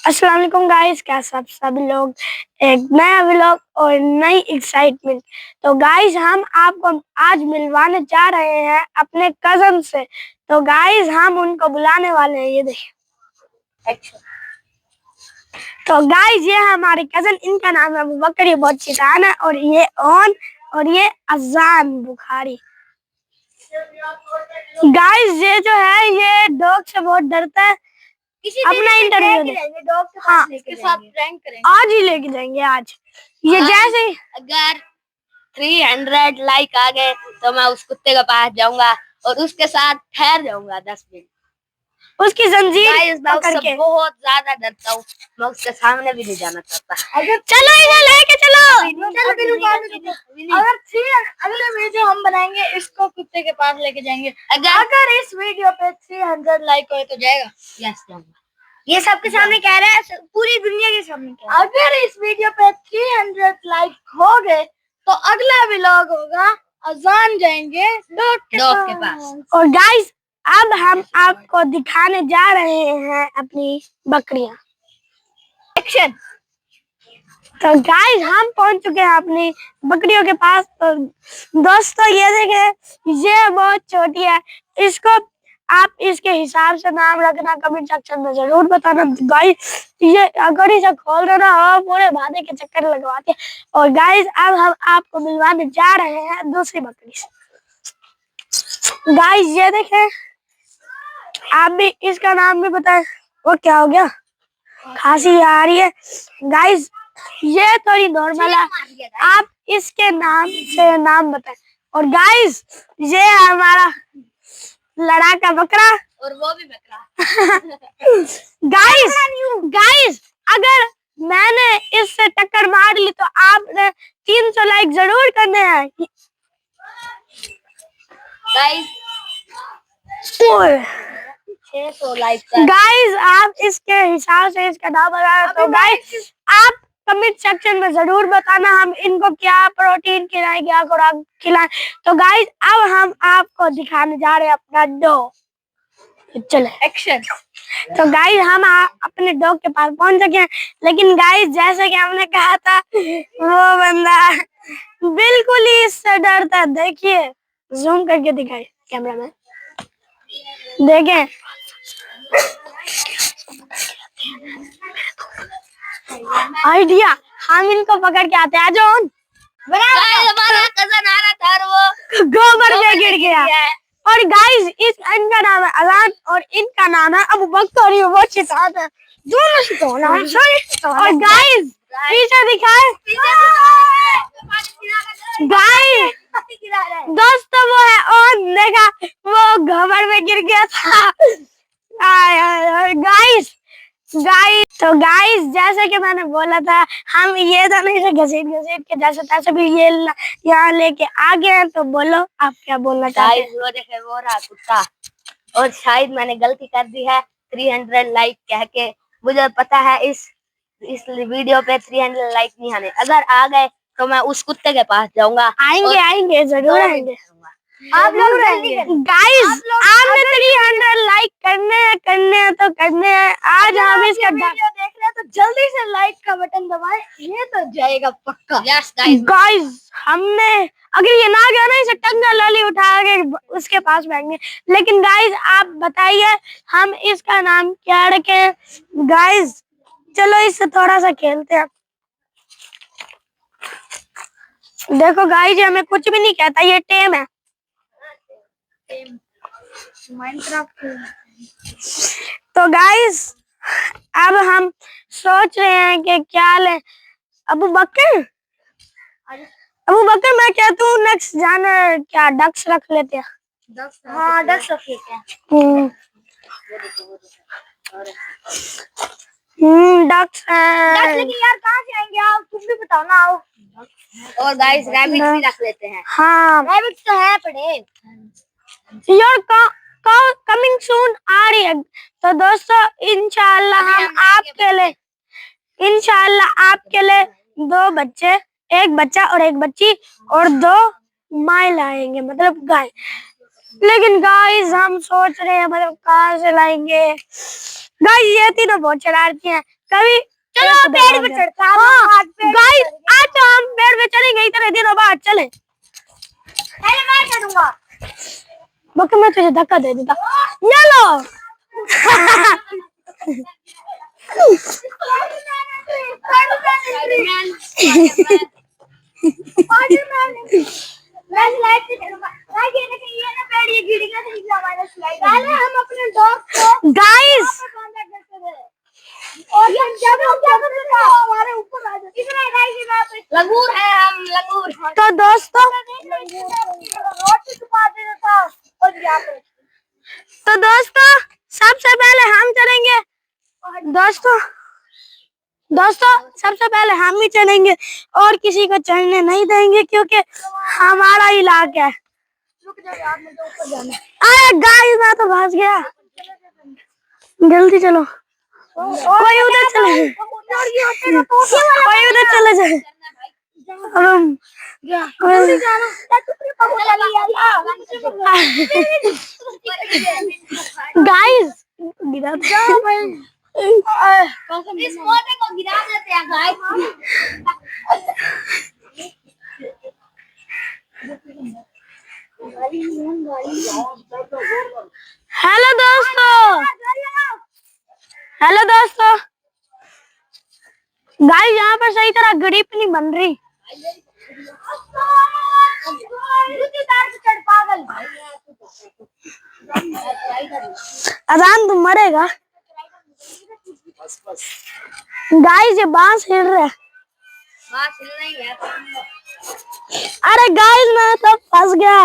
अस्सलाम वालेकुम गाइस, कैसे आप सभी लोग। एक नया व्लॉग और नई एक्साइटमेंट। तो गाइस हम आपको आज मिलवाने जा रहे हैं अपने कजन से। तो गाइस हम उनको बुलाने वाले हैं, ये देखिए। तो गाइस ये हमारे कजन, इनका नाम है अबू बकर, ये बहुत शैतान है। और ये ओन और ये अजान बुखारी। गाइस ये जो है ये डॉग से बहुत डरता है। अपना इंटरव्यू हाँ इसके साथ प्रैंक करेंगे, आज ही लेके जाएंगे। आज ये जैसे अगर 300 लाइक आ गए तो मैं उस कुत्ते के पास जाऊंगा और उसके साथ ठहर जाऊंगा 10 मिनट। उसकी जंजीर मैं पकड़ उससे के। बहुत ज्यादा डरता हूँ, मैं उसके सामने भी नहीं जाना चाहता। चलो इसे लेके चलो। अगले वीडियो हम बनाएंगे, इसको कुत्ते के पास लेके जाएंगे। अगर इस वीडियो पे 300 लाइक हो तो जाएगा। यस जाऊंगा। ये सबके सामने कह रहा है, पूरी दुनिया के सामने कह रहा है। अगर इस वीडियो पे 300 लाइक हो गए तो अगला व्लॉग होगा अजान जाएंगे डॉग के पास। और गाइस अब हम आपको दिखाने जा रहे हैं अपनी बकरियां। एक्शन। तो गाइस हम पहुंच चुके हैं अपनी बकरियों के पास। तो दोस्तों ये देखें, ये बहुत छोटी है। इसको आप इसके हिसाब से नाम रखना, कमेंट सेक्शन में जरूर बताना। गाइस ये अगर इसे खोल देना हो पूरे भादे के चक्कर लगवाते हैं। और गाइस अब हम आपको मिलवाने जा रहे हैं दूसरी बकरी से। गाइस ये देखें, आप भी इसका नाम भी बताएं। वो क्या हो गया, खांसी आ रही है। गाइस ये थोड़ी नॉर्मल है, आप इसके नाम से नाम बताएं। और गाइस ये है हमारा लड़ाका बकरा, और वो भी बकरा। गाइस अगर मैंने इससे टक्कर मार ली तो आपने 300 लाइक जरूर करने हैं। Guys 600 like. गाइस आप इसके हिसाब से इसका नाम बताया। तो गाइस आप कमेंट सेक्शन में जरूर बताना हम इनको क्या प्रोटीन खिलाएं, क्या खुराक खिलाएं। तो गाइस अब हम आपको दिखाने जा रहे हैं अपना डॉग। चले एक्शन। तो गाइस हम अपने डॉग के पास पहुंच चुके हैं। लेकिन गाइस जैसे कि हमने कहा था, वो बंदा बिल्कुल ही इससे डरता है। देखिए जूम करके दिखाए कैमरा में, देखें। आइडिया, हम इनको पकड़ के आते हैं। जोन हमारा कजन आ रहा था और वो गोबर में गिर गया। और गाइस इनका नाम है अजान और इनका नाम है अबू बकर। ये वो शैतान है, दोनों शैतान हैं। सॉरी। और गाइस पीछे दिखाए, गाइस दोस्तों वो है और देखा वो गोबर में गिर गया था। गाइस तो गाइस जैसे कि मैंने बोला था, हम ये तो नहीं से घसीट के जैसे तैसे भी ये यहाँ लेके आ गए हैं। तो बोलो आप क्या बोलना चाहते हैं। वो देखे वो रहा कुत्ता, और शायद मैंने गलती कर दी है 300 लाइक कह के। मुझे पता है इस वीडियो पे 300 लाइक नहीं आने। अगर आ गए तो मैं उस कुत्ते के पास जाऊंगा। आएंगे जरूर आएंगे। आप लोग गाइस आपने 300 लाइक करने हैं तो करने हैं। आज हम इसका वीडियो देख रहे हैं तो जल्दी से लाइक का बटन दबाएं, ये तो जाएगा पक्का। यस गाइस हमने अगर ये ना गया ना, इसे टंगा लाली उठा के उसके पास बैठेंगे। लेकिन गाइस आप बताइए हम इसका नाम क्या रखें। गाइस चलो इससे थोड़ा सा खेलते हैं। देखो गाइस ये हमें कुछ भी नहीं कहता, ये टेम है। तो गाइस अब हम सोच रहे हैं कि क्या लें। अबू बकर मैं कहता हूँ नेक्स्ट जानवर क्या डक्स रख लेते हैं। हाँ डक्स रखिए क्या। डक्स लेकिन यार कहाँ से आएंगे आप, तुम भी बताओ ना। आओ। और गाइस रैबिट भी रख लेते हैं। हाँ रैबिट तो है पड़े। योर कमिंग सून आ रही है। तो दोस्तों इंशाल्लाह हम आपके लिए 2 बच्चे, 1 बच्चा और 1 बच्ची और 2 माय लाएंगे, मतलब गाय। लेकिन गाइस हम सोच रहे हैं मतलब कहाँ से लाएंगे। गाइस ये तीनों बहुत शरारती हैं। कभी चलो पेड़ पे चढ़ता है। हाँ गाइस आज तो हम पेड़ पे चढ़ेंगे, इतने दिनों बाद चले। पहले मैं चढ़ूंगा। बक मैं तुझे धक्का दे देता। ये लो। हम अपने डॉग को गाइस और जब हम क्या करते थे हमारे ऊपर आ जाते थे। लंगूर है हम, लंगूर। तो दोस्तों रोटी छुपा देता था और यहाँ पे सबसे पहले हम चलेंगे। दोस्तों सबसे पहले हम ही चलेंगे और किसी को चढ़ने नहीं देंगे क्योंकि हमारा इलाका है। रुक जाओ यार, मुझे ऊपर जाना है। अरे गाइस मैं तो फंस गया। जल्दी चलो। कोई उधर चले जाए। गाइस गिरा इस मोटे को गिरा देते हैं गाइस। हेलो दोस्तों गाइस यहाँ पर सही तरह ग्रिप नहीं बन रही। अजान तुम मरेगा। गाइस ये बांस हिल रहा है। अरे गाइस मैं तो फंस गया।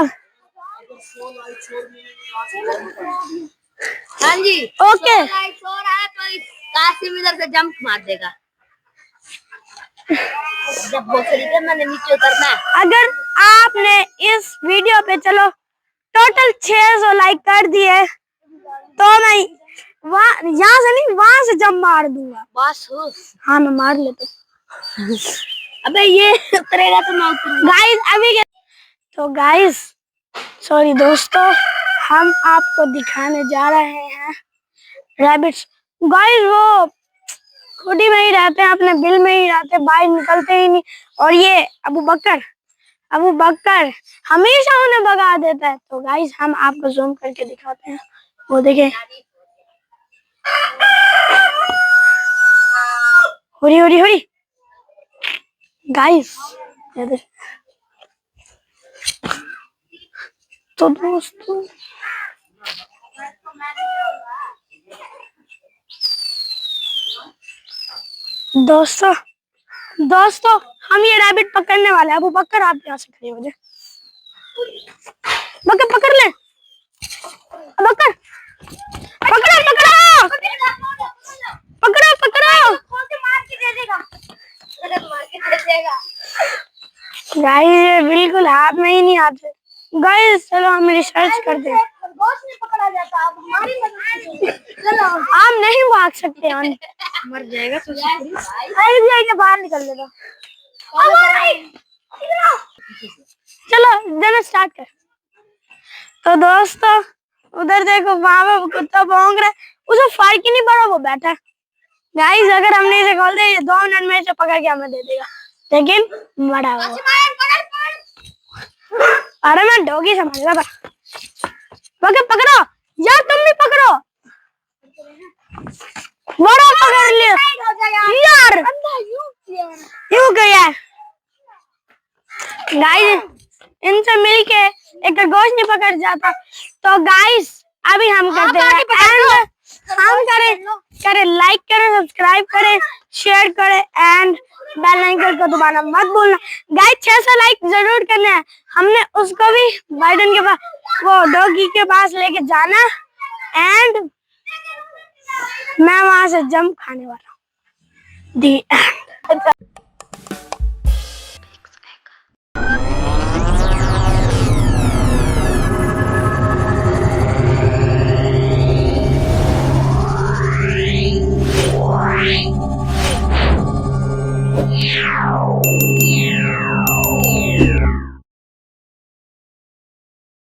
हाँ जी ओके सो रहा है तो कासिम इधर से जंप मार देगा जब बोसरी के मैंने नीचे उतरना है। अगर आपने इस वीडियो पे चलो टोटल 600 लाइक कर दिए तो मैं यहाँ से नहीं वहां से जंप मार दूंगा। बस हाँ मैं मार लेता। अबे ये उतरेगा तो मैं उतरूंगा। गाइस अभी तो गाइस सॉरी दोस्तों हम आपको दिखाने जा रहे हैं रैबिट्स। गाइस वो खुदी में ही रहते हैं, अपने बिल में ही रहते हैं, बाहर निकलते ही नहीं। और ये अबू बकर हमेशा उन्हें भगा देता है। तो गाइस हम आपको जूम करके दिखाते हैं। वो देखें हुरी गाइस। तो दोस्तों हम ये रैबिट पकड़ने वाले हैं। अबू बकर आप यहाँ से खड़े हो जाए। बकर पकड़ ले। बकर पकड़ो। गाइस ये बिल्कुल हाथ में ही नहीं आते। गाइस चलो हम रिसर्च करते हैं। आप नहीं भाग सकते हैं। मर जाएगा तो बाहर निकल लेगा। चलो देना स्टार्ट कर। तो दोस्तों उधर देखो वहां पे कुत्ता भौंक रहा है, उसे फर्क ही नहीं पड़ा, वो बैठा। गाइस अगर हमने इसे खोल दिया ये 2 मिनट में इसे पकड़ के हमें दे देगा, लेकिन बड़ा हुआ। अरे मैं डॉगी समझ रहा था। पकड़ो यार, तुम भी पकड़ो। बड़ा पकड़ लिया यार, क्यों गया। गाइस इनसे मिलके एक खरगोश नहीं पकड़ जाता। तो गाइस अभी हम करते हैं एंड हम करें लाइक करें, सब्सक्राइब करें, शेयर करें एंड बेल आइकन को दबाना मत भूलना। गाइस 600 लाइक जरूर करना है। हमने उसको भी बाइडन के पास, वो डॉगी के पास लेके जाना एंड मैं वहां से जंप खाने वाला हूँ।